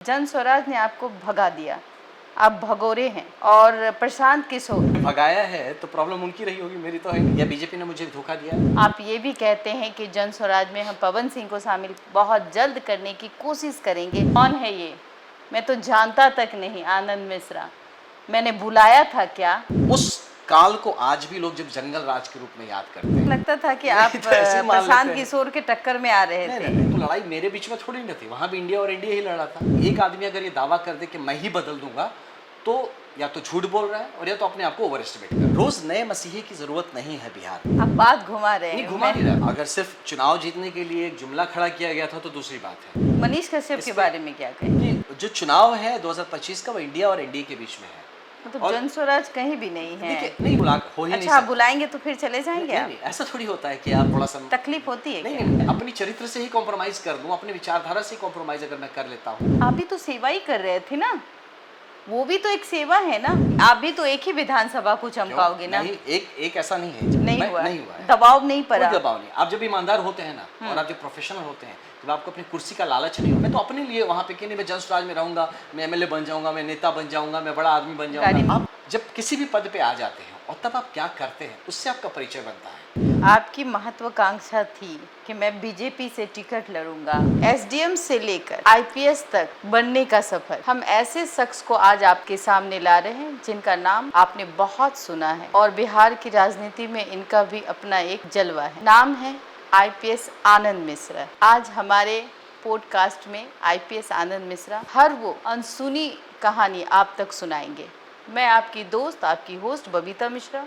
जन स्वराज ने आपको भगा दिया, आप भगोरे हैं। और प्रशांत किशोर भगाया है तो प्रॉब्लम उनकी रही होगी, मेरी तो है नहीं। या बीजेपी ने मुझे धोखा दिया है। आप ये भी कहते हैं कि जन स्वराज में हम पवन सिंह को शामिल बहुत जल्द करने की कोशिश करेंगे। कौन है ये? मैं तो जानता तक नहीं। आनंद मिश्रा, मैंने बुलाया था क्या? उस काल को आज भी लोग जब जंगल राज के रूप में याद करते हैं। लगता था कि आप तो ऐसे ही मान प्रशांत लेते हैं। किशोर के टक्कर में आ रहे थे। नहीं, तो लड़ाई मेरे बीच में थोड़ी न थी, वहां भी इंडिया और इंडिया ही लड़ा था। एक आदमी अगर ये दावा कर दे कि मैं ही बदल दूंगा तो या तो झूठ बोल रहा है और या तो अपने आप को ओवर एस्टिमेट कर रहा है। रोज नए मसीही की जरूरत नहीं है बिहार में। आप बात घुमा रहे नहीं हैं। घुमा नहीं रहा। अगर सिर्फ चुनाव जीतने के लिए एक जुमला खड़ा किया गया था तो दूसरी बात है। मनीष कश्यप के बारे में क्या कहें? कि जो चुनाव है 2025 का वो इंडिया और एनडीए के बीच में है। मतलब और जन स्वराज कहीं भी नहीं है। देखिए, नहीं बुला हो ही नहीं अच्छा, आप सकता। बुलाएंगे तो फिर चले जाएंगे नहीं, आप? नहीं, ऐसा थोड़ी होता है कि आप थोड़ा सा तकलीफ होती है नहीं, क्या? नहीं, अपनी चरित्र से ही कॉम्प्रोमाइज कर दूं, अपनी विचारधारा से कॉम्प्रोमाइज अगर मैं कर लेता हूँ। आप भी तो सेवा ही कर रहे थे ना, वो भी तो एक सेवा है ना। आप भी तो एक ही विधानसभा को चमकाओगे ना। नहीं, एक ऐसा नहीं है। नहीं हुआ, नहीं हुआ है। दबाव नहीं पड़ा। कोई दबाव नहीं। आप जब ईमानदार होते हैं ना और आप जब प्रोफेशनल होते हैं, जब आपको अपनी कुर्सी का लालच नहीं हो, मैं तो अपने लिए वहाँ पे कि नहीं मैं जन स्वराज में रहूंगा, मैं एमएलए बन जाऊंगा, मैं नेता बन जाऊंगा, मैं बड़ा आदमी बन जाऊंगा। आप जब किसी भी पद पे आ जाते हैं और तब आप क्या करते हैं उससे आपका परिचय बनता है। आपकी महत्वाकांक्षा थी कि मैं बीजेपी से टिकट लड़ूंगा। एसडीएम से लेकर आईपीएस तक बनने का सफर। हम ऐसे शख्स को आज आपके सामने ला रहे हैं जिनका नाम आपने बहुत सुना है और बिहार की राजनीति में इनका भी अपना एक जलवा है। नाम है आईपीएस आनंद मिश्रा। आज हमारे पॉडकास्ट में आईपीएस आनंद मिश्रा हर वो अनसुनी कहानी आप तक सुनाएंगे। मैं आपकी दोस्त, आपकी होस्ट बबीता मिश्रा,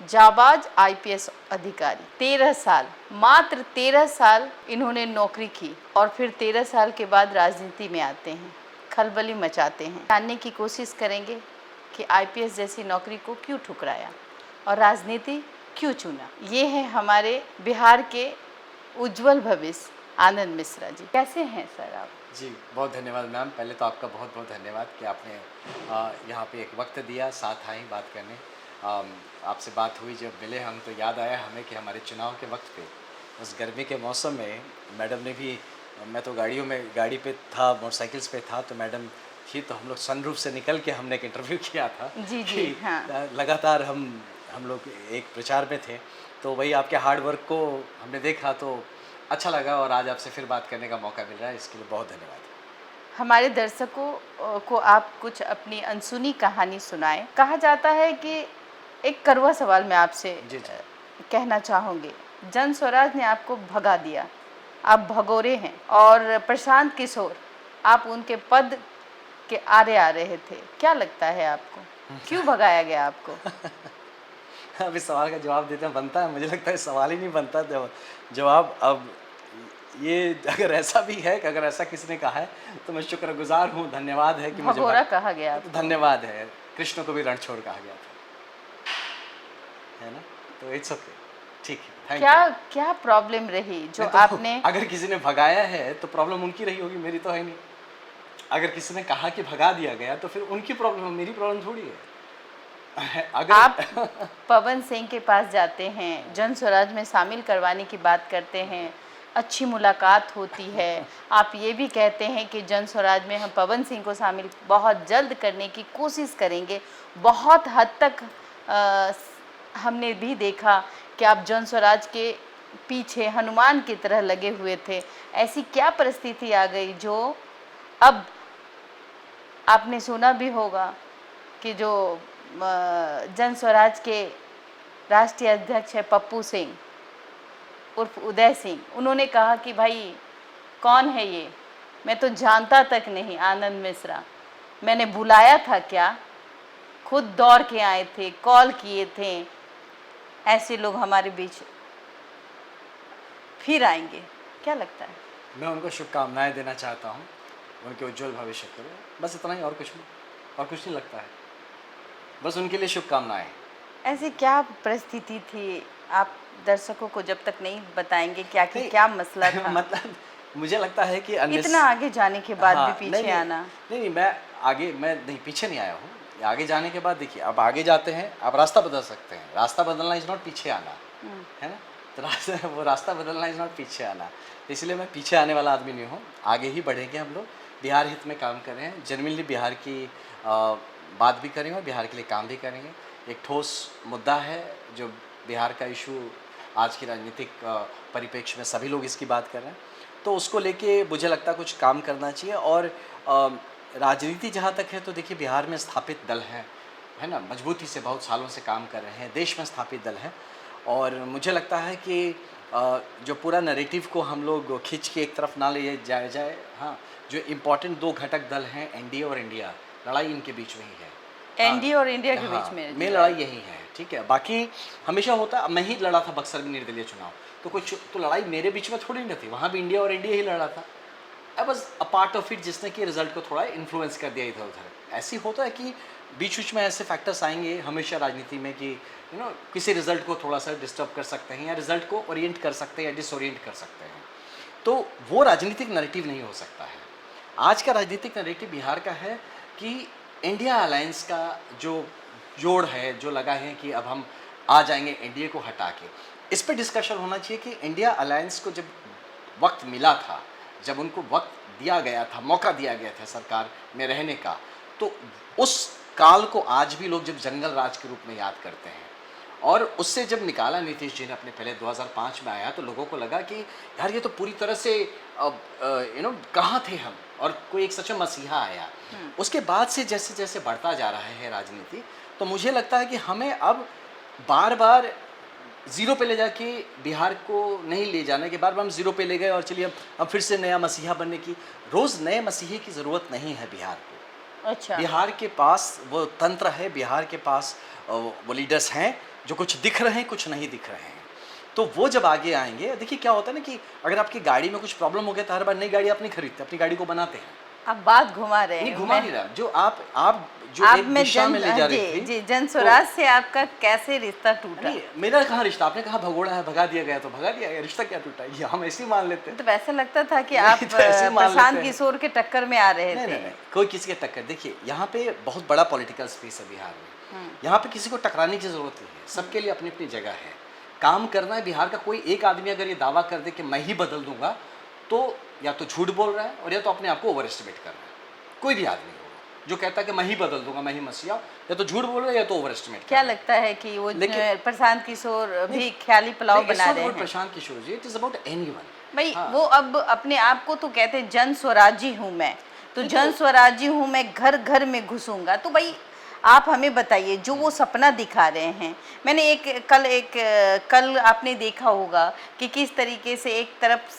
जाबाज आईपीएस अधिकारी। 13 साल, मात्र 13 साल इन्होंने नौकरी की और फिर 13 साल के बाद राजनीति में आते हैं, खलबली मचाते हैं। जानने की कोशिश करेंगे कि आईपीएस जैसी नौकरी को क्यों ठुकराया और राजनीति क्यों चुना। ये है हमारे बिहार के उज्जवल भविष्य आनंद मिश्रा जी। कैसे हैं सर आप? जी बहुत धन्यवाद मैम। पहले तो आपका बहुत बहुत धन्यवाद कि आपने यहाँ पे एक वक्त दिया, साथ आई बात करने। आपसे बात हुई, जब मिले हम तो याद आया हमें कि हमारे चुनाव के वक्त पे उस गर्मी के मौसम में मैडम ने भी, मैं तो गाड़ी पे था, मोटरसाइकिल्स पे था, तो मैडम थी तो हम लोग सनरूफ से निकल के हमने एक इंटरव्यू किया था। जी जी हाँ। लगातार हम लोग एक प्रचार में थे, तो वही आपके हार्ड वर्क को हमने देखा तो अच्छा लगा और आज आपसे फिर बात करने का मौका मिल रहा है, इसके लिए बहुत धन्यवाद। हमारे दर्शकों को आप कुछ अपनी अनसुनी कहानी सुनाएं। कहा जाता है कि एक कड़वा सवाल मैं आपसे कहना चाहूँगी। जन स्वराज ने आपको भगा दिया, आप भगोरे हैं। और प्रशांत किशोर, आप उनके पद के आरे आ रहे थे। क्या लगता है आपको, क्यों भगाया गया आपको? अब इस सवाल का जवाब देते हैं बनता है, मुझे लगता है सवाल ही नहीं बनता जवाब। अब ये अगर ऐसा भी है कि अगर ऐसा किसी ने कहा है तो मैं शुक्रगुजार हूँ, धन्यवाद है कि मुझे भगोरा कहा गया तो धन्यवाद है। कृष्ण को भी रणछोड़ कहा गया था, है ना? तो इट्स ओके, ठीक है। क्या प्रॉब्लम रही जो तो आपने? अगर किसी ने भगाया है तो प्रॉब्लम उनकी रही होगी, मेरी तो है नहीं। अगर किसी ने कहा कि भगा दिया गया तो फिर उनकी प्रॉब्लम, मेरी प्रॉब्लम थोड़ी है। अगर आप पवन सिंह के पास जाते हैं, जन स्वराज में शामिल करवाने की बात करते हैं, अच्छी मुलाकात होती है। आप ये भी कहते हैं कि जन स्वराज में हम पवन सिंह को शामिल बहुत जल्द करने की कोशिश करेंगे। बहुत हद तक हमने भी देखा कि आप जन स्वराज के पीछे हनुमान की तरह लगे हुए थे। ऐसी क्या परिस्थिति आ गई जो अब आपने सुना भी होगा कि जो जन स्वराज के राष्ट्रीय अध्यक्ष है पप्पू सिंह उर्फ उदय सिंह, उन्होंने कहा कि भाई कौन है ये, मैं तो जानता तक नहीं। आनंद मिश्रा, मैंने बुलाया था क्या? खुद दौड़ के आए थे, कॉल किए थे। ऐसे लोग हमारे बीच फिर आएंगे, क्या लगता है? मैं उनको शुभकामनाएं देना चाहता हूँ, उनके उज्जवल भविष्य के लिए, बस इतना ही। और कुछ नहीं लगता है, बस उनके लिए शुभकामनाएं। ऐसी क्या परिस्थिति थी, आप दर्शकों को जब तक नहीं बताएंगे क्या मसला था? मतलब मुझे लगता है कि इतना आगे जाने के बाद भी पीछे नहीं, आना। नहीं, मैं पीछे नहीं आया हूँ। आगे जाने के बाद देखिए, अब आगे जाते हैं, आप रास्ता बदल सकते हैं। रास्ता बदलना इज नॉट पीछे आना, है ना? तो रास्ता बदलना इज नॉट पीछे आना। इसलिए मैं पीछे आने वाला आदमी नहीं हूँ, आगे ही बढ़ेंगे हम लोग। बिहार हित में काम कर रहे हैं, जेन्युइनली बिहार की बात भी करेंगे और बिहार के लिए काम भी करेंगे। एक ठोस मुद्दा है जो बिहार का इशू आज की राजनीतिक परिप्रेक्ष्य में सभी लोग इसकी बात कर रहे हैं, तो उसको लेके मुझे लगता है कुछ काम करना चाहिए। और राजनीति जहाँ तक है तो देखिए बिहार में स्थापित दल हैं, है ना, मजबूती से बहुत सालों से काम कर रहे हैं, देश में स्थापित दल हैं। और मुझे लगता है कि जो पूरा नैरेटिव को हम लोग खींच के एक तरफ ना ले जाए। हाँ, जो इम्पोर्टेंट दो घटक दल हैं एनडीए और इंडिया, लड़ाई इनके बीच में ही है। एनडीए और इंडिया के हाँ, बीच में लड़ाई यही है, ठीक है। बाकी हमेशा होता, मैं ही लड़ा था बक्सर में निर्दलीय चुनाव, तो कुछ तो लड़ाई मेरे बीच में थोड़ी ना थी, वहाँ भी इंडिया और इंडिया ही लड़ा था। I was a part of it, जिसने कि रिजल्ट को थोड़ा इन्फ्लुएंस कर दिया इधर उधर। ऐसे होता है कि बीच बीच में ऐसे फैक्टर्स आएंगे हमेशा राजनीति में कि किसी रिजल्ट को थोड़ा सा डिस्टर्ब कर सकते हैं या रिजल्ट को ओरिएंट कर सकते हैं या डिसओरिएंट कर सकते हैं। तो वो राजनीतिक नैरेटिव नहीं हो सकता है। आज का राजनीतिक नैरेटिव बिहार का है कि इंडिया अलायंस का जो जोड़ है, जो लगा है कि अब हम आ जाएंगे एनडीए को हटा के, इस पर डिस्कशन होना चाहिए कि इंडिया अलायंस को जब वक्त मिला था, जब उनको वक्त दिया गया था, मौका दिया गया था सरकार में रहने का, तो उस काल को आज भी लोग जब जंगल राज के रूप में याद करते हैं। और उससे जब निकाला नीतीश जी ने अपने पहले 2005 में आया, तो लोगों को लगा कि यार ये तो पूरी तरह से कहाँ थे हम, और कोई एक सच्चा मसीहा आया। उसके बाद से जैसे जैसे बढ़ता जा रहा है राजनीति, तो मुझे लगता है कि हमें अब बार बार ज़ीरो पे ले जाके बिहार को नहीं ले जाने के, बार बार हम ज़ीरो पे ले गए और चलिए अब फिर से नया मसीहा बनने की, रोज़ नए मसीहे की ज़रूरत नहीं है बिहार को। अच्छा, बिहार के पास वो तंत्र है, बिहार के पास वो लीडर्स हैं जो कुछ दिख रहे हैं, कुछ नहीं दिख रहे हैं। तो वो जब आगे आएंगे, देखिए क्या होता है ना कि अगर आपकी गाड़ी में कुछ प्रॉब्लम हो गया तो हर बार नई गाड़ी आप नहीं खरीदते, अपनी गाड़ी को बनाते हैं। आप बात घुमा रहे हैं। नहीं घुमा नहीं रहा, जो आप जो आप एक में दिशा में ले जा रही थी, जी, जन स्वराज से आपका कैसे रिश्ता टूटा? नहीं मेरा कहाँ रिश्ता, आपने कहा भगोड़ा है, भगा दिया गया तो भगा दिया गया, रिश्ता क्या टूटा, ये हम ऐसे ही मान लेते हैं। तो वैसा लगता था कि नहीं, आप तो ऐसे मान लेते प्रशांत हैं। किशोर के टक्कर में आ रहे नहीं, थे। नहीं, नहीं, कोई किसी के टक्कर, देखिए यहाँ पे बहुत बड़ा पॉलिटिकल स्पेस है बिहार में, यहाँ पे किसी को टकराने की जरूरत नहीं है, सबके लिए अपनी अपनी जगह है, काम करना है। बिहार का कोई एक आदमी अगर ये दावा कर दे कि मैं ही बदल दूंगा, तो या तो झूठ बोल रहा है और या तो अपने आप को ओवर एस्टिमेट कर रहा है। कोई भी आदमी होगा जो कहता है कि मैं ही बदल दूंगा, मैं ही मसीहा, या तो झूठ बोल रहा है या तो ओवर एस्टिमेट। क्या लगता है कि वो प्रशांत किशोर भी नहीं, ख्याली पुलाव बना रहे हैं? प्रशांत किशोर जी, इट इज अबाउट एनीवन भाई। वो अब अपने आप को तो कहते हैं जन स्वराजी हूँ मैं, तो जन स्वराजी हूँ मैं, घर घर में घुसूंगा। तो भाई आप हमें बताइए, जो वो सपना दिखा रहे हैं, मैंने कल आपने देखा होगा कि किस तरीके से एक तरफ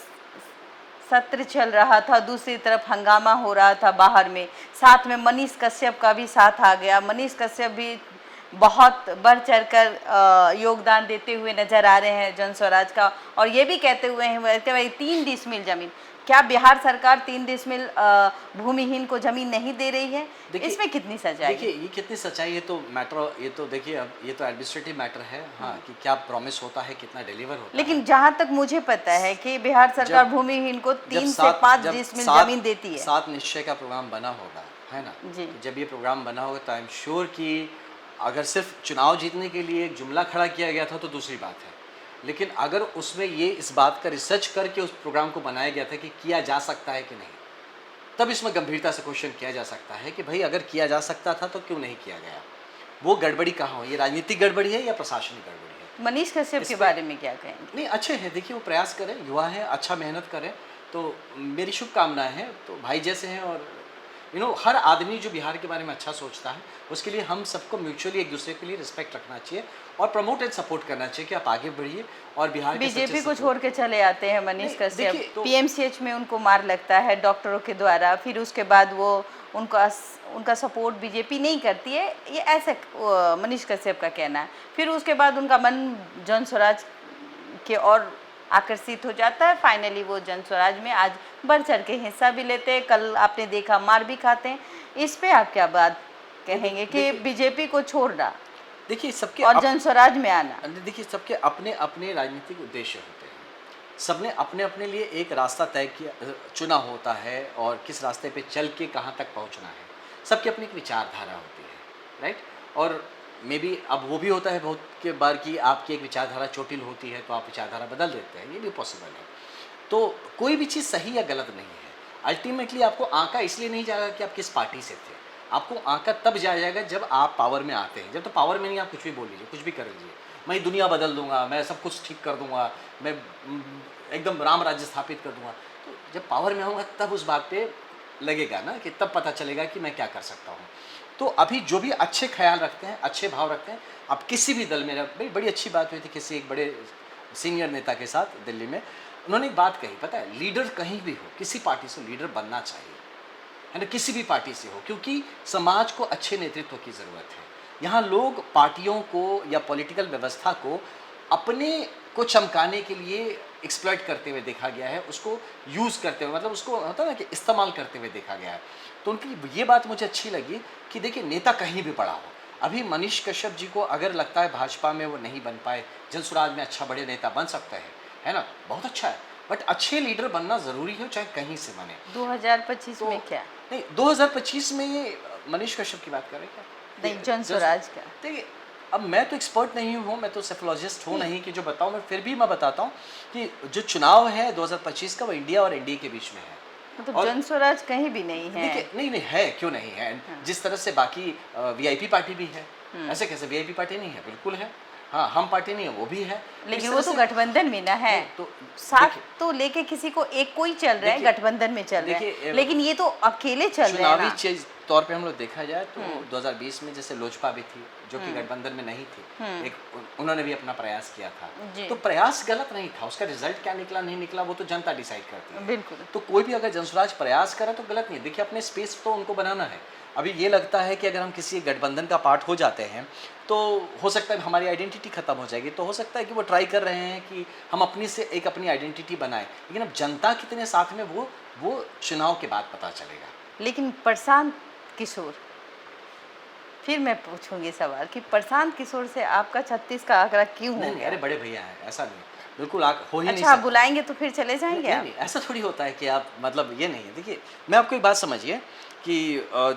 सत्र चल रहा था, दूसरी तरफ हंगामा हो रहा था बाहर में, साथ में मनीष कश्यप का भी साथ आ गया। मनीष कश्यप भी बहुत बढ़ चढ़कर योगदान देते हुए नजर आ रहे हैं जन स्वराज का, और ये भी कहते हुए हैं कि भाई 3 डिसमिल जमीन, क्या बिहार सरकार 3 डिसमिल भूमिहीन को जमीन नहीं दे रही है? इसमें कितनी सच्चाई है? देखिए ये कितनी सच्चाई है तो मैटर, ये तो देखिए अब ये तो एडमिनिस्ट्रेटिव मैटर है, हाँ, कि क्या प्रॉमिस होता है, कितना डिलीवर होता है। लेकिन जहाँ तक मुझे पता है कि बिहार सरकार भूमिहीन को 3 से 5 डिसमिल जमीन देती है। 7 निश्चय का प्रोग्राम बना होगा, है ना जी। तो जब ये प्रोग्राम बना होगा तो आई एम श्योर कि अगर सिर्फ चुनाव जीतने के लिए एक जुमला खड़ा किया गया था तो दूसरी बात है, लेकिन अगर उसमें ये इस बात का रिसर्च करके उस प्रोग्राम को बनाया गया था कि किया जा सकता है कि नहीं, तब इसमें गंभीरता से क्वेश्चन किया जा सकता है कि भाई अगर किया जा सकता था तो क्यों नहीं किया गया। वो गड़बड़ी कहाँ हो, ये राजनीतिक गड़बड़ी है या प्रशासनिक गड़बड़ी है? मनीष कश्यप के बारे में क्या कहेंगे? नहीं अच्छे हैं, देखिए वो प्रयास करें, युवा हैं, अच्छा मेहनत करें, तो मेरी शुभकामनाएं हैं। तो भाई जैसे हैं, और हर आदमी जो बिहार के बारे में अच्छा सोचता है, उसके लिए हम सबको म्यूचुअली एक दूसरे के लिए रिस्पेक्ट रखना चाहिए और प्रमोट एंड सपोर्ट करना चाहिए कि आप आगे बढ़िए। और बिहार के बीजेपी को छोड़ के चले आते हैं मनीष कश्यप, पीएमसीएच में उनको मार लगता है डॉक्टरों के द्वारा, फिर उसके बाद वो उनका सपोर्ट बीजेपी नहीं करती है, ये ऐसे मनीष कश्यप का कहना है। फिर उसके बाद उनका मन जन स्वराज के और आकर्षित हो जाता है, फाइनली वो जन स्वराज में आज बढ़ चढ़ के हिस्सा भी लेते हैं, कल आपने देखा मार भी खाते हैं। इस पे आप क्या बात कहेंगे कि बीजेपी को छोड़ना, देखिए सबके और जन स्वराज में आना? देखिए सबके अपने अपने राजनीतिक उद्देश्य होते हैं, सबने अपने अपने लिए एक रास्ता तय किया, चुना होता है, और किस रास्ते पे चल के कहाँ तक पहुँचना है, सबकी अपनी एक विचारधारा होती है, राइट। और मे बी अब वो भी होता है बहुत के बार कि आपकी एक विचारधारा चोटिल होती है तो आप विचारधारा बदल देते हैं, ये भी पॉसिबल है। तो कोई भी चीज़ सही या गलत नहीं है, अल्टीमेटली आपको आंका इसलिए नहीं जाएगा कि आप किस पार्टी से थे, आपको आंका तब जाया जाएगा जब आप पावर में आते हैं। जब तो पावर में नहीं, आप कुछ भी बोल लीजिए, कुछ भी कर लीजिए, मैं दुनिया बदल दूंगा, मैं सब कुछ ठीक कर दूंगा, मैं एकदम राम राज्य स्थापित कर दूंगा। तो जब पावर में आऊँगा तब उस बात पे लगेगा ना, कि तब पता चलेगा कि मैं क्या कर सकता हूँ। तो अभी जो भी अच्छे ख्याल रखते हैं, अच्छे भाव रखते हैं, आप किसी भी दल में, बड़ी अच्छी बात हुई थी किसी एक बड़े सीनियर नेता के साथ दिल्ली में, उन्होंने एक बात कही, पता है, लीडर कहीं भी हो, किसी पार्टी से लीडर बनना चाहिए, है ना, किसी भी पार्टी से हो, क्योंकि समाज को अच्छे नेतृत्व की ज़रूरत है। यहाँ लोग पार्टियों को या पॉलिटिकल व्यवस्था को अपने को चमकाने के लिए एक्सप्लॉइट करते हुए देखा गया है, उसको यूज़ करते हुए, मतलब उसको होता है ना कि इस्तेमाल करते हुए देखा गया है। तो उनकी ये बात मुझे अच्छी लगी कि देखिए, नेता कहीं भी पड़ा हो, अभी मनीष कश्यप जी को अगर लगता है भाजपा में वो नहीं बन पाए, जनसुराज में अच्छा बड़े नेता बन सकते हैं, है ना, बहुत अच्छा है, बट अच्छे लीडर बनना ज़रूरी है, चाहे कहीं से बने। 2025 में क्या? नहीं, 2025 में मनीष कश्यप की बात कर रहे हैं क्या? नहीं, जनसुराज का। देखिए, अब मैं तो एक्सपर्ट नहीं हूँ, मैं तो सेफोलॉजिस्ट हूँ नहीं कि जो बताऊँ, मैं फिर भी मैं बताता हूँ कि जो चुनाव है 2025 का, वो इंडिया और एनडीए के बीच में है। मतलब जनसुराज कहीं भी नहीं है। देखिए, नहीं है, क्यों नहीं है? जिस तरह से बाकी वीआईपी पार्टी भी है, ऐसे कैसे वीआईपी पार्टी नहीं है? बिल्कुल है। हाँ, हम पार्टी नहीं है, वो भी है। लेकिन वो तो गठबंधन में ना है, तो साथ तो लेके किसी को एक कोई चल रहा है, गठबंधन में चल रहा है, लेकिन ये तो अकेले चल रहे हैं ना। चुनावी चीज तौर पे हम लोग देखा जाए तो 2020 में जैसे लोजपा भी थी, जो कि गठबंधन में नहीं थी, एक उन्होंने भी अपना प्रयास किया था, तो प्रयास गलत नहीं था, उसका रिजल्ट क्या निकला नहीं निकला वो तो जनता डिसाइड करती है। बिल्कुल। तो कोई भी अगर जनसुराज प्रयास करे तो गलत नहीं है। देखिए, अपने स्पेस तो उनको बनाना है। अभी ये लगता है कि अगर हम किसी गठबंधन का पार्ट हो जाते हैं तो हो सकता है हमारी आइडेंटिटी खत्म हो जाएगी, तो हो सकता है कि वो ट्राई कर रहे हैं कि हम अपनी से एक अपनी आइडेंटिटी बनाएं, लेकिन अब जनता कितने साथ में वो चुनाव के बाद पता चलेगा। लेकिन प्रशांत किशोर, फिर मैं पूछूंगी सवाल कि प्रशांत किशोर से आपका 36 का आंकड़ा क्यों हो गया? अरे बड़े भैया हैं, ऐसा नहीं, बिल्कुल आप हो ही नहीं अच्छा, आप बुलाएंगे तो फिर चले जाएंगे आप? नहीं, ऐसा थोड़ी होता है कि आप, मतलब ये नहीं है। देखिए, मैं आपको एक बात समझिए कि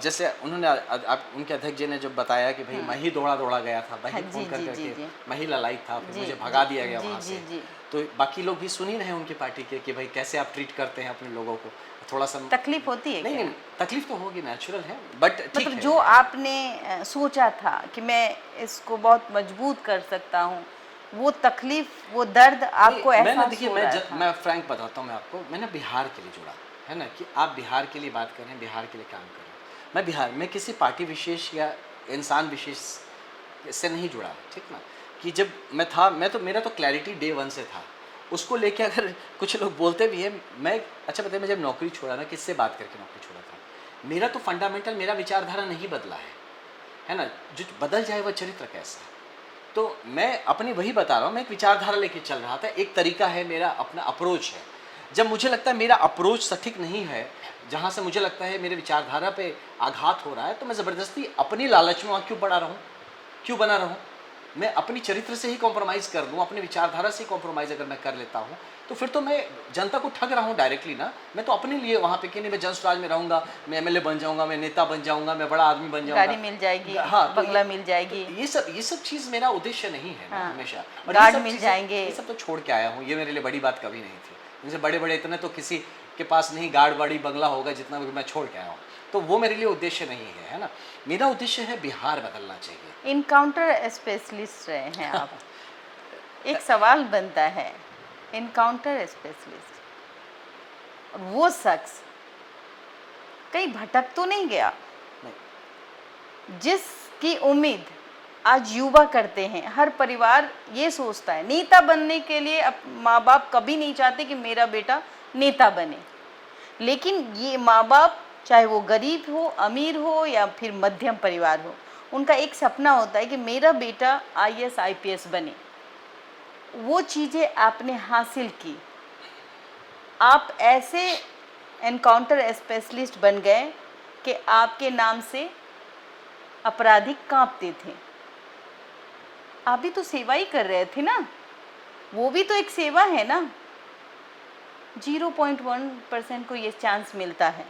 जैसे उन्होंने आप उनके अध्यक्ष जी ने जब बताया कि भाई मैं ही दौड़ा गया था, मैं ही फोन कर करके मैं ही ललाई था, फिर मुझे भगा दिया गया वहाँ से, तो बाकी लोग भी सुन ही रहे हैं उनकी पार्टी के कि भाई कैसे आप ट्रीट करते हैं अपने लोगों को, थोड़ा सा तकलीफ होती है? नहीं, तकलीफ तो होगी, नेचुरल है, बट ठीक मतलब है। जो आपने सोचा था कि मैं इसको बहुत मजबूत कर सकता हूँ, वो तकलीफ, वो दर्द आपको एहसास हो रहा था? मैं फ्रैंक बताता हूँ मैं आपको, मैंने बिहार के लिए जुड़ा, है ना, कि आप बिहार के लिए बात करें, बिहार के लिए काम करें। मैं बिहार में किसी पार्टी विशेष या इंसान विशेष से नहीं जुड़ा, ठीक ना, कि जब मैं था, मेरा तो क्लैरिटी डे 1 से था, उसको लेके अगर कुछ लोग बोलते भी हैं, मैं अच्छा बताइए, मैं जब नौकरी छोड़ा ना, किससे बात करके नौकरी छोड़ा था, मेरा तो फंडामेंटल, मेरा विचारधारा नहीं बदला है ना, जो बदल जाए वह चरित्र कैसा है। तो मैं अपनी वही बता रहा हूँ, मैं एक विचारधारा लेके चल रहा था, एक तरीका है मेरा, अपना अप्रोच है। जब मुझे लगता है मेरा अप्रोच सटीक नहीं है, जहाँ से मुझे लगता है मेरे विचारधारा पे आघात हो रहा है, तो मैं ज़बरदस्ती अपनी लालच में वहाँ क्यों बना रहूँ? मैं अपनी चरित्र से ही कॉम्प्रोमाइज़ कर दूँ, अपने विचारधारा से ही कॉम्प्रोमाइज़ अगर मैं कर लेता हूँ, तो फिर तो मैं जनता को ठग रहा हूँ डायरेक्टली ना। मैं तो अपने लिए वहाँ पे कि नहीं, मैं जनसुराज में रहूँगा, मैं एमएलए बन जाऊँगा, मैं नेता बन जाऊँगा, मैं बड़ा आदमी बन जाऊँगा, गाड़ी मिल जाएगी, हाँ, बंगला मिल जाएगी, तो ये सब चीज़ मेरा उद्देश्य नहीं है ना, हमेशा। गार्ड मिल जाएंगे, ये सब तो छोड़ के आया हूँ, ये मेरे लिए बड़ी बात कभी नहीं थी। इनसे बड़े इतने तो किसी के पास नहीं गार्ड वाड़ी बंगला होगा जितना भी मैं छोड़ के आया हूँ, तो वो मेरे लिए उद्देश्य नहीं है ना। मेरा उद्देश्य है बिहार बदलना चाहिए। इनकाउंटर स्पेशलिस्ट रहे हैं आप। एक सवाल बनता है, इनकाउंटर स्पेशलिस्ट, वो शख्स कहीं भटक तो नहीं गया? नहीं। जिसकी उम्मीद आज युवा करते हैं, हर परिवार ये सोचता है, नेता बनने के लिए अब माँ बाप कभी नहीं चाहते कि मेरा बेटा नेता बने, लेकिन ये माँ बाप, चाहे वो गरीब हो, अमीर हो या फिर मध्यम परिवार हो, उनका एक सपना होता है कि मेरा बेटा आईएएस आईपीएस बने। वो चीज़ें आपने हासिल की, आप ऐसे एनकाउंटर स्पेशलिस्ट बन गए कि आपके नाम से अपराधी कांपते थे। आप भी तो सेवा ही कर रहे थे ना, वो भी तो एक सेवा है ना। 0.1% को ये चांस मिलता है,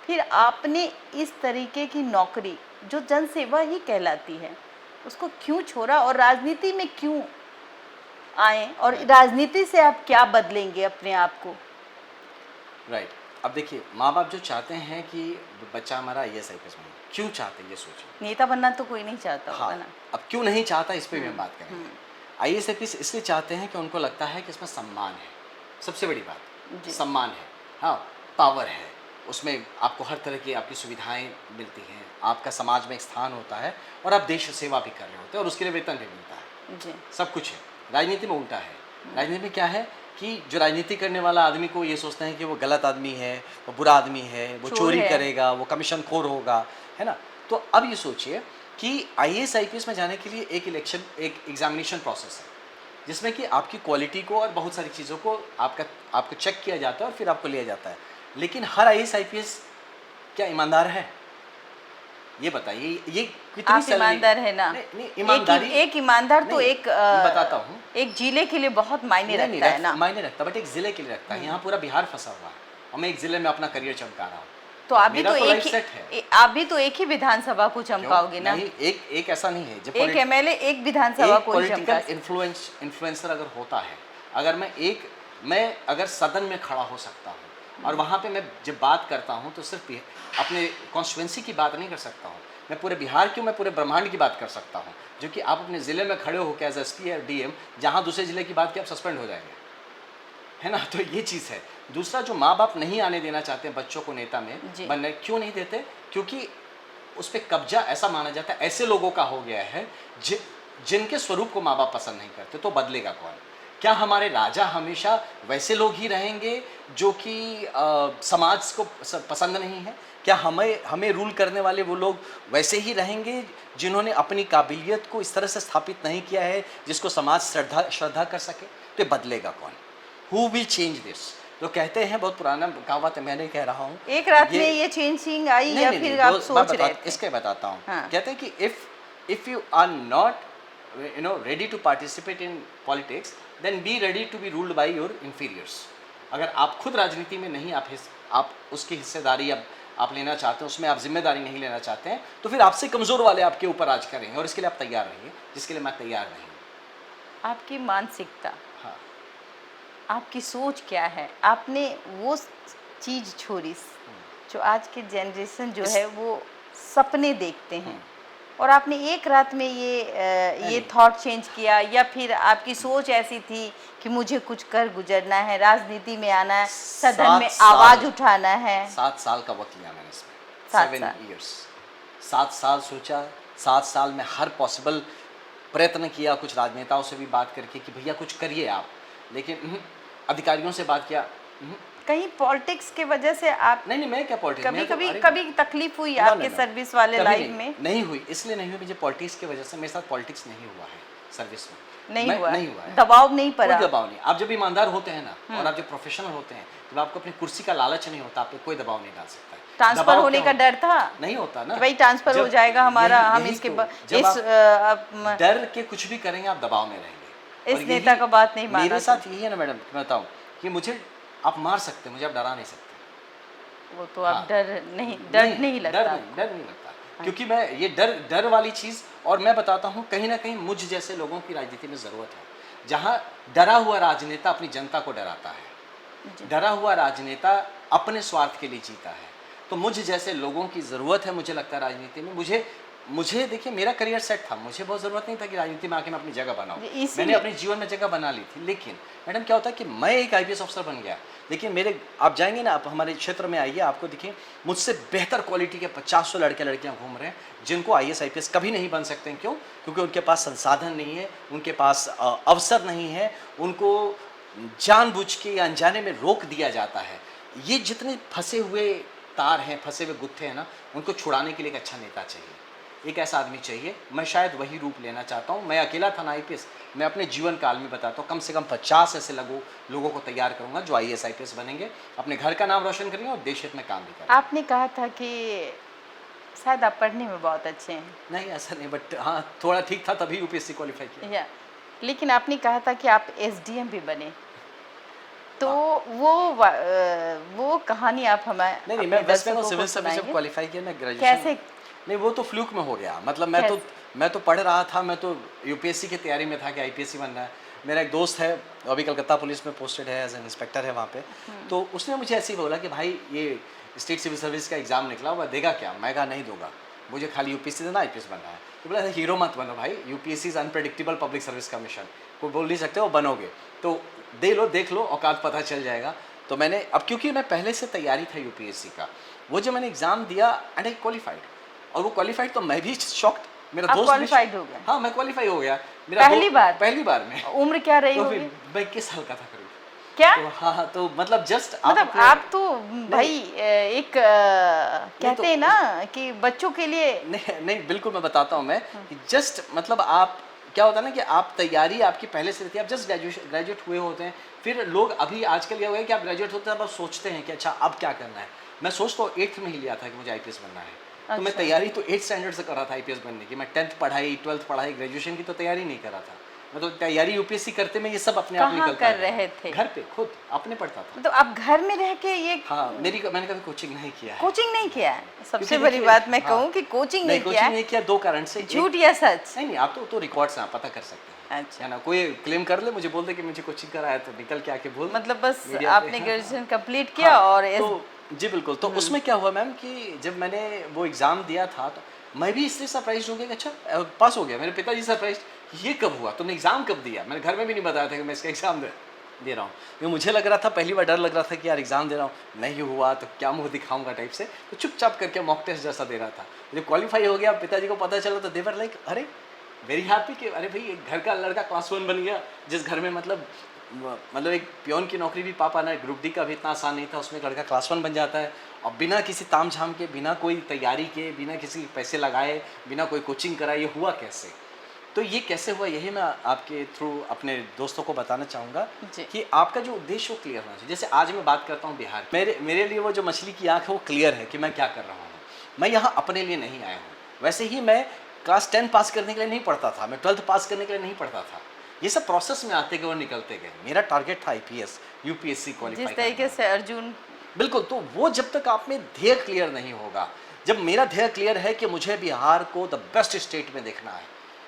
फिर आपने इस तरीके की नौकरी जो जनसेवा ही कहलाती है उसको क्यों छोड़ा और राजनीति में क्यों आए, और राजनीति से आप क्या बदलेंगे अपने आप को? राइट। अब देखिए, माँ बाप जो चाहते हैं कि बच्चा हमारा IAS IPS बने, क्यों चाहते हैं ये सोचिए। नेता बनना तो कोई नहीं चाहता होगा हाँ, ना। अब क्यों नहीं चाहता इस पे भी हम बात करेंगे। IAS IPS इसलिए चाहते हैं कि उनको लगता है कि इसमें सम्मान है, सबसे बड़ी बात जी। सम्मान है। हाँ, पावर है, उसमें आपको हर तरह की आपकी सुविधाएं मिलती हैं, आपका समाज में एक स्थान होता है और आप देश सेवा भी कर रहे होते हैं और उसके लिए वेतन भी मिलता है, जी। सब कुछ है। राजनीति में उल्टा है। राजनीति में क्या है कि जो राजनीति करने वाला आदमी को ये सोचते हैं कि वो गलत आदमी है, वो बुरा आदमी है, वो चोर चोरी है। करेगा, वो कमीशन खोर होगा, है ना। तो अब ये सोचिए कि IAS IPS में जाने के लिए एक एग्जामिनेशन प्रोसेस है, जिसमें कि आपकी क्वालिटी को और बहुत सारी चीज़ों को आपको चेक किया जाता है और फिर आपको लिया जाता है। लेकिन हर IAS IPS क्या ईमानदार है? ये बताइए, ये कितनी आप सैलरी? ईमानदार है ना। नहीं, ईमानदारी एक ईमानदार तो नहीं, एक मैं बताता हूँ। एक जिले के लिए बहुत मायने नहीं, रखता है ना। मायने रखता, बट एक ज़िले के लिए रखता है। यहाँ पूरा बिहार फंसा हुआ है और मैं एक ज़िले में अपना करियर चमका रहा हूँ। तो आप भी मेरा तो लाइफ सेट है। आप भी तो एक ही विधानसभा को क्यों? चमकाओगे ना। नहीं, एक ऐसा नहीं है। एक MLA एक विधानसभा को ही चमका। पॉलिटिकल इन्फ्लुएंसर अगर होता है, अगर मैं अगर सदन में खड़ा हो सकता हूँ और वहाँ पे मैं जब बात करता हूँ तो सिर्फ अपने कॉन्स्टिट्यूंसी की बात नहीं कर सकता हूँ, मैं पूरे बिहार की, मैं पूरे ब्रह्मांड की बात कर सकता हूँ। जो कि आप अपने ज़िले में खड़े होकर एज SP या DM जहाँ दूसरे ज़िले की बात की आप सस्पेंड हो जाएंगे, है ना। तो ये चीज़ है। दूसरा, जो माँ बाप नहीं आने देना चाहते हैं बच्चों को नेता में बनने, क्यों नहीं देते? क्योंकि उस पर कब्जा ऐसा माना जाता है, ऐसे लोगों का हो गया है जिनके स्वरूप को माँ बाप पसंद नहीं करते। तो बदलेगा कौन? क्या हमारे राजा हमेशा वैसे लोग ही रहेंगे जो कि समाज को पसंद नहीं है? क्या हमें रूल करने वाले वो लोग वैसे ही रहेंगे जिन्होंने अपनी काबिलियत को इस तरह से स्थापित नहीं किया है जिसको समाज श्रद्धा कर सके? तो बदलेगा कौन? Who will change this? तो कहते हैं, बहुत पुराना कहावत है, मैं नहीं कह रहा हूँ। एक रात में ये चेंजिंग आई या फिर आप सोच रहे थे? इसके बताता हूँ। हाँ। कहते हैं कि if you are not ready to participate in politics, then be ready to be ruled by your inferiors. अगर आप खुद राजनीति में नहीं, आप उसकी हिस्सेदारी आप लेना चाहते हैं, उसमें आप जिम्मेदारी नहीं लेना चाहते हैं, तो फिर आपसे कमज़ोर वाले आपके ऊपर राज करेंगे और इसके लिए आप तैयार रहिए, जिसके लिए मैं तैयार नहीं हूँ। आपकी मानसिकता, हाँ, आपकी सोच क्या है? आपने वो चीज़ छोड़ी जो आज के जनरेशन जो है वो सपने देखते हैं, और आपने एक रात में ये थॉट चेंज किया, या फिर आपकी सोच ऐसी थी कि मुझे कुछ कर गुजरना है, राजनीति में आना है, सदन में आवाज़ उठाना है? 7 साल का वक्त लिया मैंने इसमें। 7 years, 7 साल सोचा। 7 साल में हर पॉसिबल प्रयत्न किया, कुछ राजनेताओं से भी बात करके कि भैया कुछ करिए आप, लेकिन अधिकारियों से बात किया। कहीं पॉलिटिक्स के वजह से आप नहीं, मैं क्या पॉलिटिक्स, कभी तकलीफ हुई आपके सर्विस वाले लाइफ में? नहीं हुई, इसलिए नहीं हुई मुझे पॉलिटिक्स की वजह से। मेरे साथ पॉलिटिक्स नहीं हुआ है सर्विस में। नहीं हुआ है। दबाव नहीं पड़ा? कोई दबाव नहीं। आप जब ईमानदार होते हैं ना, और आप जब प्रोफेशनल होते हैं, जब आपको अपनी कुर्सी का लालच नहीं होता, आप पे कोई दबाव नहीं डाल सकता है। ट्रांसफर होने का डर था? नहीं होता ना, भाई ट्रांसफर हो जाएगा हमारा, हम इसके डर के कुछ भी करेंगे आप दबाव में रहेंगे। इस नेता का बात नहीं माना। मेरे साथ यही है ना मैडम, मैं बताऊं कि मुझे आप मार सकते हैं, मुझे आप डरा नहीं सकते। वो तो आप डर नहीं लगता, क्योंकि मैं ये डर वाली चीज़, और मैं बताता हूँ कहीं ना कहीं मुझ जैसे लोगों की राजनीति में ज़रूरत है, जहाँ डरा हुआ राजनेता अपनी जनता को डराता है, डरा हुआ राजनेता अपने स्वार्थ के लिए जीता है। तो मुझ जैसे लोगों की ज़रूरत है, मुझे लगता है राजनीति में। मुझे देखिए, मेरा करियर सेट था, मुझे बहुत ज़रूरत नहीं था कि राजनीति में आके मैं अपनी जगह बनाऊं। मैंने अपने जीवन में जगह बना ली थी। लेकिन मैडम क्या होता है कि मैं एक IPS अफसर बन गया, लेकिन आप जाएंगे ना, आप हमारे क्षेत्र में आइए, आपको देखिए मुझसे बेहतर क्वालिटी के 50 लड़के लड़कियां घूम रहे हैं जिनको IAS IPS कभी नहीं बन सकते। क्यों? क्योंकि उनके पास संसाधन नहीं है, उनके पास अवसर नहीं है, उनको जानबूझ के या अनजाने में रोक दिया जाता है। ये जितने फंसे हुए तार हैं, फंसे हुए गुत्थे हैं ना, उनको छुड़ाने के लिए एक अच्छा नेता चाहिए, एक ऐसा आदमी चाहिए। मैं शायद वही रूप लेना चाहता हूँ। मैं अकेला था ना IPS, मैं अपने जीवन काल में बताता हूँ कम से कम 50 ऐसे लोगों को तैयार करूँगा जो IAS IPS बनेंगे, अपने घर का नाम रोशन करेंगे और देश हित में काम भी करेंगे। आपने कहा था कि शायद आप पढ़ने में बहुत अच्छे हैं। नहीं, ऐसा नहीं, बट हाँ थोड़ा ठीक था, तभी UPSC क्वालिफाई किया। लेकिन आपने कहा था कि आप SDM भी बने, तो वो कहानी आप हमें नहीं, मैं वेस्ट बंगाल सिविल सर्विस से क्वालिफाई किया, मैं ग्रेजुएशन। कैसे? नहीं, वो तो फ्लूक में हो गया। मतलब मैं तो पढ़ रहा था, मैं तो UPSC की तैयारी में था कि IPSC बनना है, मेरा एक दोस्त है, अभी कलकत्ता पुलिस में पोस्टेड है, एज एन इंस्पेक्टर है वहाँ पे। तो उसने मुझे ऐसे ही बोला कि भाई ये स्टेट सिविल सर्विस का एग्ज़ाम निकला, वह देगा क्या? मैं कहा नहीं दूंगा, मुझे खाली यूपीएससी देना, आईपीएस बनना है। तो बोला हीरो मत बनो भाई, UPSC is unpredictable public service commission, कोई बोल नहीं सकते वो बनोगे, तो दे लो, देख लो, औकात पता चल जाएगा। तो मैंने अब, क्योंकि मैं पहले से तैयारी था यूपीएससी का, वो जो मैंने एग्ज़ाम दिया एंड आई क्वालिफाइड, और वो क्वालिफाइड तो मैं भी शॉक्ड, मेरा आप दोस्त क्वालिफाइड हो गए? हाँ मैं क्वालिफाई हो गया। मेरा पहली बार में। उम्र क्या रही तो होगी? फिर मैं 21 साल का था करीब। क्या? तो हाँ, तो मतलब जस्ट मतलब आप तो भाई एक कहते हैं ना कि बच्चों के लिए नहीं बिल्कुल, मैं बताता हूँ मैं कि जस्ट मतलब आप क्या होता है ना कि आप तैयारी आपकी पहले से रहती है, आप जस्ट ग्रेजुएट हुए होते हैं। फिर लोग अभी आजकल क्या हो गया कि आप ग्रेजुएट होते हैं, अब आप सोचते हैं कि अच्छा अब क्या करना है। मैं सोच तो 8th में ही लिया था कि मुझे आईपीएस बनना है। तो मैं तैयारी तो 8th स्टैंडर्ड से कर रहा था आईपीएस बनने की। मैं 10th पढ़ाई, 12th पढ़ाई, ग्रेजुएशन की तो तैयारी नहीं कर रहा था। मैं तो तैयारी यूपीएससी करते में ये सब अपने आप निकलता कर रहे थे? घर पे खुद अपने पढ़ता था। तो आप घर में रह के ये हाँ, मैंने कभी कोचिंग नहीं किया है। कोचिंग नहीं किया है? सबसे बड़ी बात मैं कहूँ कि कोचिंग नहीं किया है। नहीं किया, 2 कारण से। झूठ या सच? नहीं, आप तो रिकॉर्ड्स हैं, आप पता कर सकते हैं। अच्छा, है ना, कोई क्लेम कर ले, मुझे बोल दे कि मुझे कोचिंग कराया, तो निकल के आके बोल। मतलब बस मीडिया पे, आपने हाँ। ग्रेजुएशन कंप्लीट किया और तो जी बिल्कुल। तो उसमें क्या हुआ मैम कि जब मैंने वो एग्ज़ाम दिया था तो मैं भी इसलिए सरप्राइज हो गया कि अच्छा पास हो गया। मेरे पिताजी सरप्राइज, ये कब हुआ, तुमने एग्ज़ाम कब दिया? मैंने घर में भी नहीं बताया था कि मैं इसका एग्ज़ाम दे रहा हूँ। क्योंकि मुझे लग रहा था, पहली बार डर लग रहा था कि यार एग्ज़ाम दे रहा हूँ, नहीं हुआ तो क्या मुँह दिखाऊंगा टाइप से। तो चुपचाप करके मॉक टेस्ट जैसा दे रहा था। जब क्वालिफाई हो गया, पिताजी को पता चला तो दे वर लाइक अरे वेरी हैप्पी कि अरे भाई एक घर का लड़का क्लास 1 बन गया। जिस घर में मतलब एक पियोन की नौकरी भी पा पाना ग्रुप डी का भी इतना आसान नहीं था, उसमें लड़का क्लास 1 बन जाता है। और बिना किसी ताम झाम के, बिना कोई तैयारी के, बिना किसी पैसे लगाए, बिना कोई कोचिंग कराए, ये हुआ कैसे? तो ये कैसे हुआ, यही मैं आपके थ्रू अपने दोस्तों को बताना चाहूँगा कि आपका जो उद्देश्य वो क्लियर होना चाहिए। जैसे आज मैं बात करता हूँ बिहार, मेरे लिए वो जो मछली की आँख है वो क्लियर है कि मैं क्या कर रहा हूँ। मैं यहाँ अपने लिए नहीं आया हूँ। वैसे ही मैं क्लास 10 पास करने के लिए नहीं पढ़ता था, मैं 12th पास करने के लिए नहीं पढ़ता था। ये सब प्रोसेस में आते गए और निकलते गए। मेरा टारगेट था आईपीएस, यूपीएससी क्वालिफाई। जिस तरीके से अर्जुन, बिल्कुल। तो वो जब तक आप में ध्येय क्लियर नहीं होगा, जब मेरा ध्येय क्लियर है कि मुझे बिहार को द बेस्ट स्टेट में देखना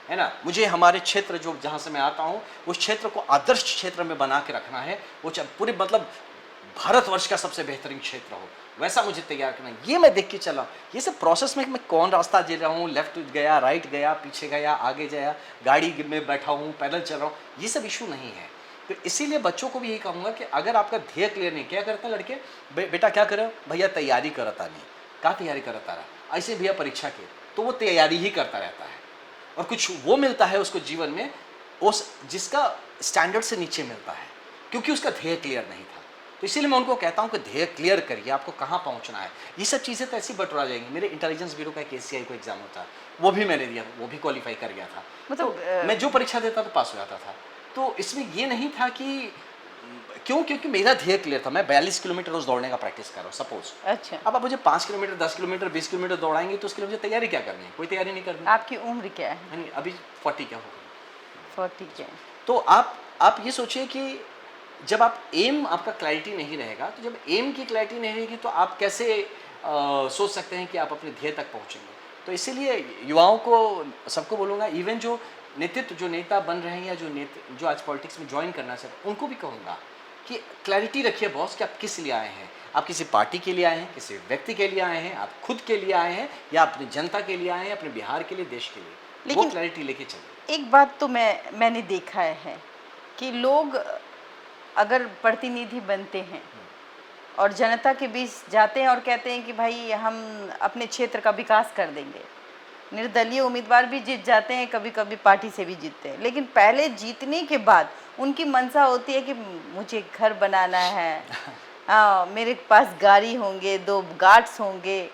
है ना, मुझे हमारे क्षेत्र जो जहाँ से मैं आता हूँ उस क्षेत्र को आदर्श क्षेत्र में बना के रखना है, वो पूरे मतलब भारतवर्ष का सबसे बेहतरीन क्षेत्र हो, वैसा मुझे तैयार करना है। ये मैं देख के चला। ये सब प्रोसेस में मैं कौन रास्ता जी रहा हूँ, लेफ्ट गया, राइट गया, पीछे गया, आगे गया, गाड़ी में बैठा हूँ, पैदल चल रहा हूँ, ये सब इशू नहीं है। तो इसीलिए बच्चों को भी यही कहूँगा कि अगर आपका ध्येय क्लियर नहीं, क्या करते हैं लड़के, बेटा क्या करो भैया, तैयारी करता नहीं, क्या तैयारी करता रहा, ऐसे भैया परीक्षा के, तो वो तैयारी ही करता रहता है और कुछ वो मिलता है उसको जीवन में उस जिसका स्टैंडर्ड से नीचे मिलता है, क्योंकि उसका ध्येय क्लियर नहीं था। तो इसीलिए मैं उनको कहता हूँ कि ध्येय क्लियर करिए, आपको कहाँ पहुँचना है। ये सब चीज़ें तो ऐसी बटोरा जाएंगी। मेरे इंटेलिजेंस ब्यूरो का एक ACI को एग्जाम होता है, वो भी मैंने दिया, वो भी क्वालिफाई कर गया था। मतलब तो मैं जो परीक्षा देता तो पास हो जाता था। तो इसमें ये नहीं था कि क्योंकि मेरा ध्येय क्लियर था। मैं 42 किलोमीटर रोज दौड़ने का प्रैक्टिस कर रहा हूँ सपोज। अच्छा, अब आप मुझे 5 किलोमीटर, 10 किलोमीटर, 20 किलोमीटर दौड़ाएंगे तो उसके लिए मुझे तैयारी क्या करनी है? कोई तैयारी नहीं करनी। आपकी उम्र क्या है? नहीं, अभी 40 क्या होगा, 40 क्या है? तो आप ये सोचिए कि जब आप एम, आपका क्लैरिटी नहीं रहेगा, तो जब एम की क्लैरिटी नहीं रहेगी तो आप कैसे सोच सकते हैं कि आप अपने ध्येय तक पहुँचेंगे। तो इसीलिए युवाओं को, सबको बोलूँगा, इवन जो नेतृत्व, जो नेता बन रहे हैं या जो आज पॉलिटिक्स में ज्वाइन करना चाहते हैं, उनको भी कहूँगा कि क्लैरिटी रखिए बॉस कि आप किस लिए आए हैं। आप किसी पार्टी के लिए आए हैं, किसी व्यक्ति के लिए आए हैं, आप खुद के लिए आए हैं, या अपनी जनता के लिए आए हैं, अपने बिहार के लिए, देश के लिए। लेकिन वो क्लैरिटी लेके चलिए। एक बात तो मैंने देखा है कि लोग अगर प्रतिनिधि बनते हैं और जनता के बीच जाते हैं और कहते हैं कि भाई हम अपने क्षेत्र का विकास कर देंगे, निर्दलीय उम्मीदवार भी जीत जाते हैं, कभी कभी पार्टी से भी जीतते हैं, लेकिन पहले जीतने के बाद उनकी मंशा होती है कि मुझे घर बनाना है, मेरे पास गाड़ी होंगे, 2 गार्ड्स होंगे,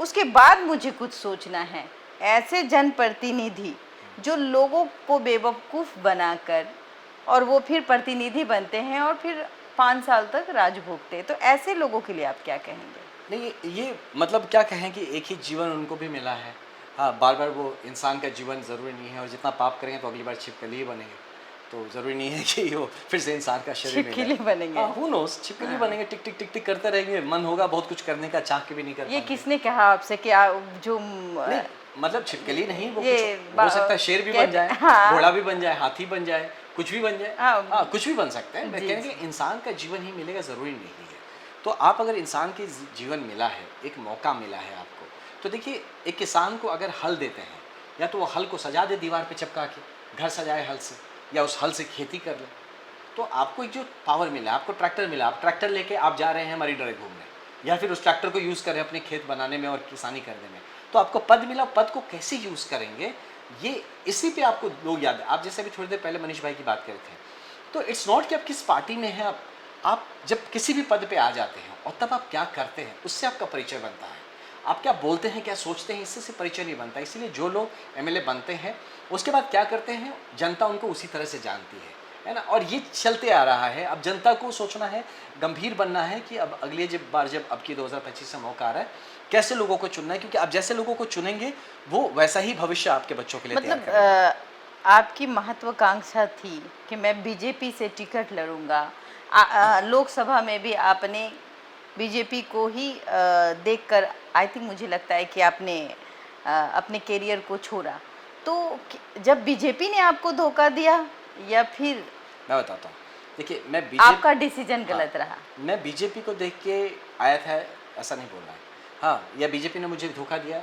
उसके बाद मुझे कुछ सोचना है। ऐसे जनप्रतिनिधि जो लोगों को बेवकूफ़ बनाकर और वो फिर प्रतिनिधि बनते हैं और फिर 5 साल तक राज भोगते हैं, तो ऐसे लोगों के लिए आप क्या कहेंगे? नहीं, ये मतलब क्या कहें कि एक ही जीवन उनको भी मिला है। हाँ, बार बार वो इंसान का जीवन ज़रूरी नहीं है, और जितना पाप करेंगे तो अगली बार छिपकली ही बनेंगे। तो ज़रूरी नहीं है कि वो फिर से इंसान का शरीर छिपकली बनेंगे। हू नोस, छिपकली बनेंगे, टिक टिक टिक टिक करते रहेंगे, मन होगा बहुत कुछ करने का, चाह के भी नहीं कर ये पाएंगे। किसने कहा आपसे कि जो मतलब छिपकली नहीं, वो ये कुछ हो सकता है, शेर भी बन जाए, हाँ। घोड़ा भी बन जाए, हाथी बन जाए, कुछ भी बन जाए, हाँ, हाँ कुछ भी बन सकते हैं। मैं जी, कहने जी। कि इंसान का जीवन ही मिलेगा ज़रूरी नहीं है। तो आप अगर इंसान के जीवन मिला है, एक मौका मिला है आपको, तो देखिए एक किसान को अगर हल देते हैं, या तो वो हल को सजा दे दीवार पे चिपका के, घर सजाए हल से, या उस हल से खेती कर ले। तो आपको एक जो पावर मिला, आपको ट्रैक्टर मिला, आप ट्रैक्टर लेके आप जा रहे हैं मरीन ड्राइव घूमने, या फिर उस ट्रैक्टर को यूज़ कर रहे हैं अपने खेत बनाने में और किसानी करने में, तो आपको पद मिला। पद को कैसे यूज़ करेंगे, ये इसी पे आपको लोग याद। आप जैसे अभी थोड़ी देर पहले मनीष भाई की बात कर रहे थे, तो इट्स नॉट कि आप किस पार्टी में हैं। आप जब किसी भी पद पे आ जाते हैं और तब आप क्या करते हैं, उससे आपका परिचय बनता है। आप क्या बोलते हैं, क्या सोचते हैं, इससे परिचय नहीं बनता। इसीलिए जो लोग एमएलए बनते हैं, उसके बाद क्या करते हैं, जनता उनको उसी तरह से जानती है ना। और ये चलते आ रहा है। अब जनता को सोचना है, गंभीर बनना है कि अब अगली जब अब की 2025 से मौका आ रहा है, कैसे लोगों को चुनना है, क्योंकि आप जैसे लोगों को चुनेंगे वो वैसा ही भविष्य आपके बच्चों के लिए तैयार मतलब करेगा। आपकी महत्वाकांक्षा थी कि मैं बीजेपी से टिकट लड़ूंगा। लोकसभा में भी आपने बीजेपी को ही देखकर आई थिंक मुझे लगता है कि आपने अपने करियर को छोड़ा। तो जब बीजेपी ने आपको धोखा दिया या फिर मैं बताता हूँ, देखिए मैं बीजेपी, आपका डिसीजन गलत रहा? मैं बीजेपी को देख के आया था, ऐसा नहीं बोल रहा है। हाँ, या बीजेपी ने मुझे धोखा दिया,